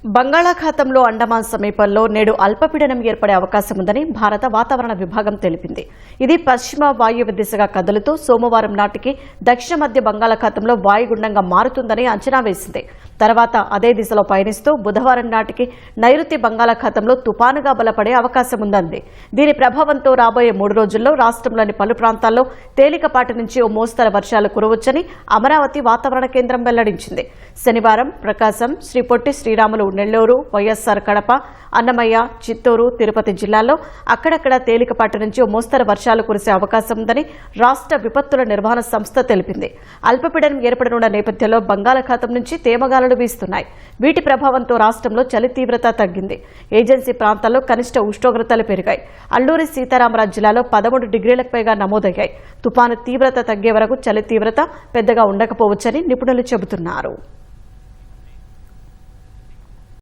బంగాళాఖాతంలో అండమాన్ సమీపంలో నేడు అల్పపీడనం ఏర్పడే అవకాశం ఉందని భారత వాతావరణ విభాగం తెలిపింది. ఇది పశ్చిమ వాయువ్య దిశగా కదులుతూ సోమవారం నాటికి దక్షిణ మధ్య బంగాళాఖాతంలో వాయుగుండంగా మారుతుందని అంచనా వేసింది. తర్వాత అదే దిశలో పయనిస్తూ బుధవారం నాటికి నైరుతి బంగాళాఖాతంలో తుపానుగా బలపడే అవకాశం ఉందంది. దీని ప్రభావంతో రాబోయే 3 రోజుల్లో రాష్ట్రంలోని పలు ప్రాంతాల్లో తేలికపాటి నుంచి ఓ మోస్తరు వర్షాలు కురవచ్చని అమరావతి వాతావరణ కేంద్రం వెల్లడించింది. శనివారం ప్రకాశం, శ్రీ పొట్టి శ్రీరాములు, నెల్లూరు, వైఎస్సార్ కడప, అన్నమయ్య, చిత్తూరు, తిరుపతి జిల్లాల్లో అక్కడక్కడ తేలికపాటి నుంచి ఓ మోస్తరు వర్షాలు కురిసే అవకాశం ఉందని రాష్ట్ర విపత్తుల నిర్వహణ సంస్థ తెలిపింది. అల్పపీడనం ఏర్పడనున్న నేపథ్యంలో బంగాళాఖాతం నుంచి తేమగాలులు వీస్తున్నాయి. వీటి ప్రభావంతో రాష్ట్రంలో చలి తీవ్రత తగ్గింది. ఏజెన్సీ ప్రాంతాల్లో కనిష్ట ఉష్ణోగ్రతలు పెరిగాయి. అల్లూరి సీతారామరాజు జిల్లాలో 13 డిగ్రీలకు పైగా నమోదయ్యాయి. తుపాను తీవ్రత తగ్గే వరకు చలి తీవ్రత పెద్దగా ఉండకపోవచ్చని నిపుణులు చెబుతున్నారు.